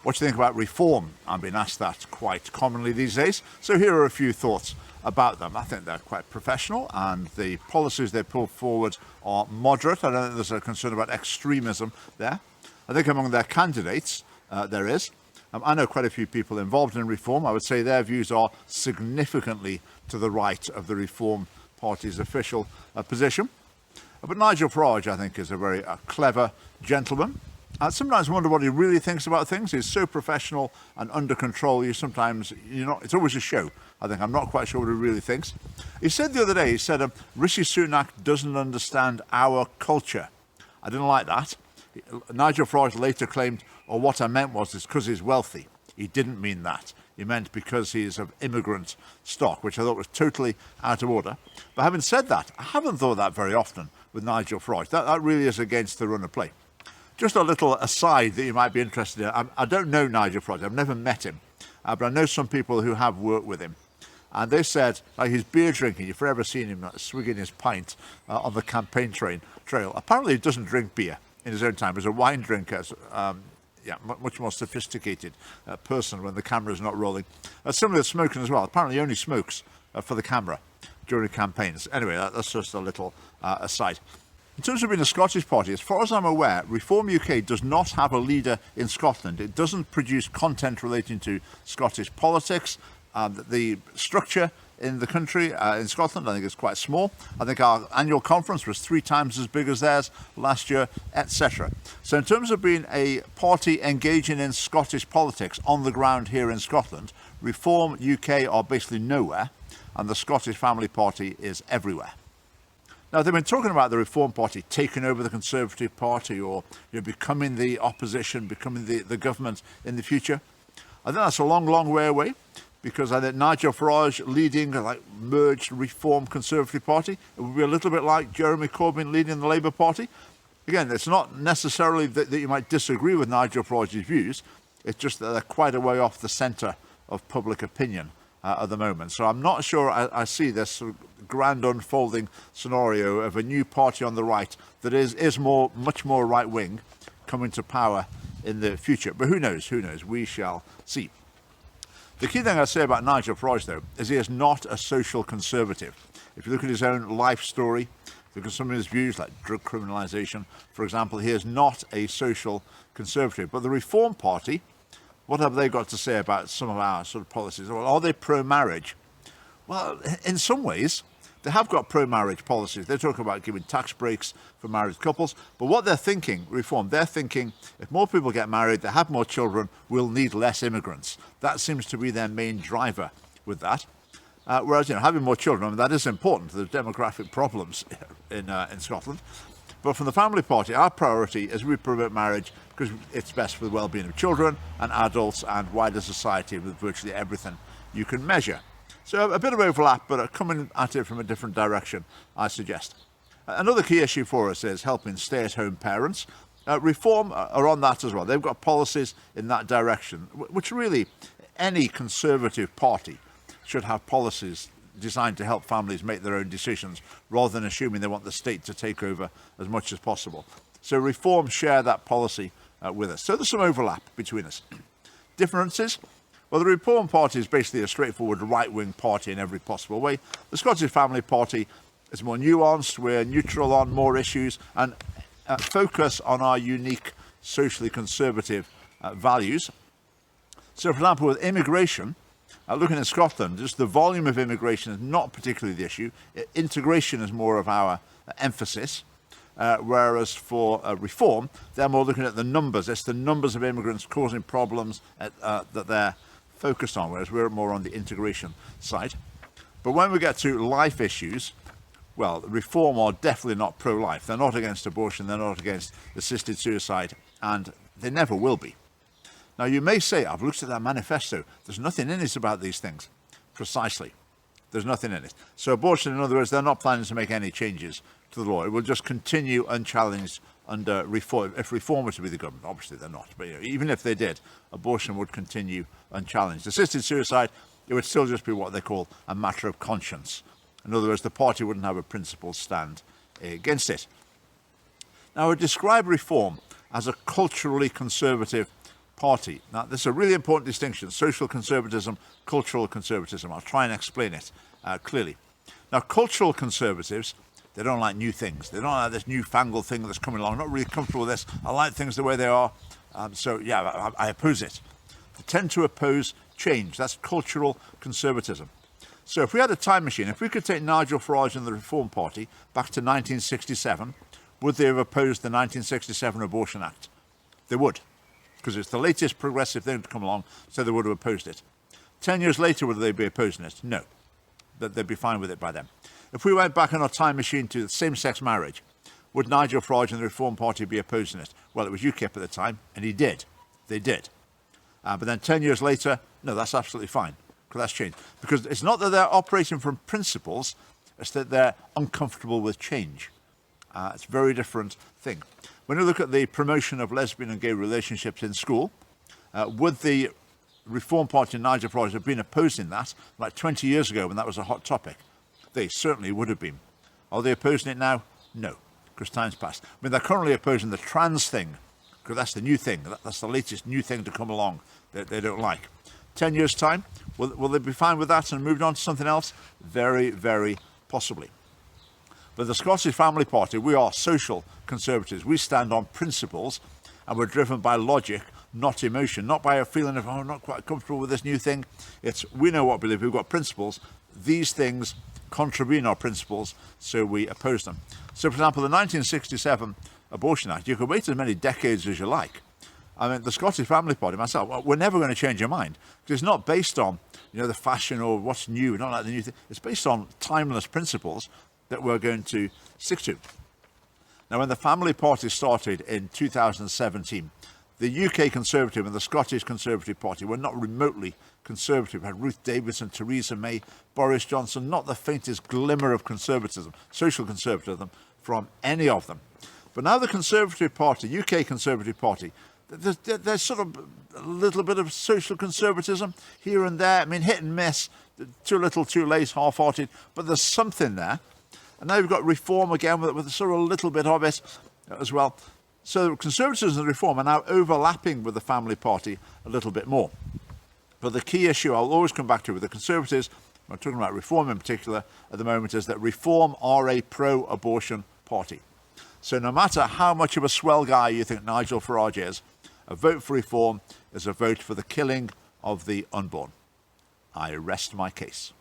What do you think about reform? I'm being asked that quite commonly these days. So here are a few thoughts about them. I think they're quite professional and the policies they pull forward are moderate. I don't think there's a concern about extremism there. I think among their candidates there is. I know quite a few people involved in reform. I would say their views are significantly to the right of the Reform Party's official position. But Nigel Farage, I think, is a very clever gentleman. I sometimes wonder what he really thinks about things. He's so professional and under control. It's always a show. I think I'm not quite sure what he really thinks. He said the other day, Rishi Sunak doesn't understand our culture. I didn't like that. Nigel Farage later claimed, what I meant was it's because he's wealthy. He didn't mean that. He meant because he's of immigrant stock, which I thought was totally out of order. But having said that, I haven't thought that very often with Nigel Farage. That really is against the run of play. Just a little aside that you might be interested in. I don't know Nigel Farage. I've never met him. But I know some people who have worked with him. And they said, like his beer drinking, you've forever seen him swigging his pint on the campaign trail. Apparently he doesn't drink beer in his own time. He's a wine drinker. Much more sophisticated person when the camera is not rolling. Similar to smoking as well. Apparently he only smokes for the camera during campaigns. Anyway, that's just a little aside. In terms of being a Scottish party, as far as I'm aware, Reform UK does not have a leader in Scotland. It doesn't produce content relating to Scottish politics. The structure in the country, in Scotland, I think is quite small. I think our annual conference was 3 times as big as theirs last year, etc. So in terms of being a party engaging in Scottish politics on the ground here in Scotland, Reform UK are basically nowhere, and the Scottish Family Party is everywhere. Now, they've been talking about the Reform Party taking over the Conservative Party or becoming the opposition, becoming the government in the future. I think that's a long, long way away, because I think Nigel Farage leading a merged Reform Conservative Party, it would be a little bit like Jeremy Corbyn leading the Labour Party. Again, it's not necessarily that you might disagree with Nigel Farage's views, it's just that they're quite a way off the centre of public opinion at the moment. So I'm not sure I see this sort of grand unfolding scenario of a new party on the right that is much more right-wing coming to power in the future. But who knows? We shall see. The key thing I'd say about Nigel Farage, though, is he is not a social conservative. If you look at his own life story, look at some of his views, like drug criminalisation, for example, he is not a social conservative. But the Reform Party, what have they got to say about some of our sort of policies? Well, are they pro-marriage? Well, in some ways, they have got pro-marriage policies. They talk about giving tax breaks for married couples. But what they're thinking, Reform, they're thinking if more people get married, they have more children, we'll need less immigrants. That seems to be their main driver with that. Whereas, having more children, that is important. There's demographic problems in Scotland. But from the Family Party, our priority is we promote marriage because it's best for the well-being of children and adults and wider society with virtually everything you can measure. So a bit of overlap, but coming at it from a different direction, I suggest. Another key issue for us is helping stay-at-home parents. Reform are on that as well. They've got policies in that direction, which really any Conservative party should have policies designed to help families make their own decisions rather than assuming they want the state to take over as much as possible. So Reform share that policy with us. So there's some overlap between us. Differences? Well, the Reform Party is basically a straightforward right-wing party in every possible way. The Scottish Family Party is more nuanced. We're neutral on more issues and focus on our unique socially conservative values. So, for example, with immigration, looking at Scotland, just the volume of immigration is not particularly the issue. Integration is more of our emphasis. Whereas for Reform, they're more looking at the numbers. It's the numbers of immigrants causing problems that they're focused on, whereas we're more on the integration side. But when we get to life issues, well, Reform are definitely not pro-life. They're not against abortion, they're not against assisted suicide, and they never will be. Now, you may say, I've looked at their manifesto, there's nothing in it about these things. Precisely. There's nothing in it. So abortion, in other words, they're not planning to make any changes to the law. It will just continue unchallenged under Reform. If Reform were to be the government, obviously they're not. But even if they did, abortion would continue unchallenged. Assisted suicide, it would still just be what they call a matter of conscience. In other words, the party wouldn't have a principled stand against it. Now, I would describe Reform as a culturally conservative party. Now, this is a really important distinction: social conservatism, cultural conservatism. I'll try and explain it clearly. Now, cultural conservatives, they don't like new things. They don't like this newfangled thing that's coming along. I'm not really comfortable with this. I like things the way they are. So, yeah, I oppose it. They tend to oppose change. That's cultural conservatism. So if we had a time machine, if we could take Nigel Farage and the Reform Party back to 1967, would they have opposed the 1967 Abortion Act? They would, because it's the latest progressive thing to come along, so they would have opposed it. 10 years later, would they be opposing it? No. They'd be fine with it by then. If we went back in our time machine to same-sex marriage, would Nigel Farage and the Reform Party be opposing it? Well, it was UKIP at the time, and he did. They did. But then 10 years later, no, that's absolutely fine, because that's changed. Because it's not that they're operating from principles, it's that they're uncomfortable with change. It's a very different thing. When you look at the promotion of lesbian and gay relationships in school, would the Reform Party and Nigel Farage have been opposing that like 20 years ago when that was a hot topic? They certainly would have been. Are they opposing it now? No, because time's passed. I mean, they're currently opposing the trans thing, because that's the new thing. That's the latest new thing to come along that they don't like. 10 years' time, will they be fine with that and moved on to something else? Very, very possibly. But the Scottish Family Party, we are social conservatives. We stand on principles and we're driven by logic, not emotion, not by a feeling of, oh, I'm not quite comfortable with this new thing. It's, we know what we believe, we've got principles. These things contravene our principles, so we oppose them. So, for example, the 1967 Abortion Act, you can wait as many decades as you like. I mean, the Scottish Family Party, myself, well, we're never going to change your mind. Because it's not based on, the fashion or what's new, not like the new thing. It's based on timeless principles that we're going to stick to. Now, when the Family Party started in 2017, the UK Conservative and the Scottish Conservative Party were not remotely conservative. We had Ruth Davidson, Theresa May, Boris Johnson, not the faintest glimmer of conservatism, social conservatism, from any of them. But now the Conservative Party, UK Conservative Party, there's sort of a little bit of social conservatism here and there. I mean, hit and miss, too little, too late, half-hearted, but there's something there. And now we've got Reform again with sort of a little bit of it as well. So conservatism and Reform are now overlapping with the Family Party a little bit more. But the key issue I'll always come back to with the Conservatives, I'm talking about Reform in particular at the moment, is that Reform are a pro-abortion party. So no matter how much of a swell guy you think Nigel Farage is, a vote for Reform is a vote for the killing of the unborn. I rest my case.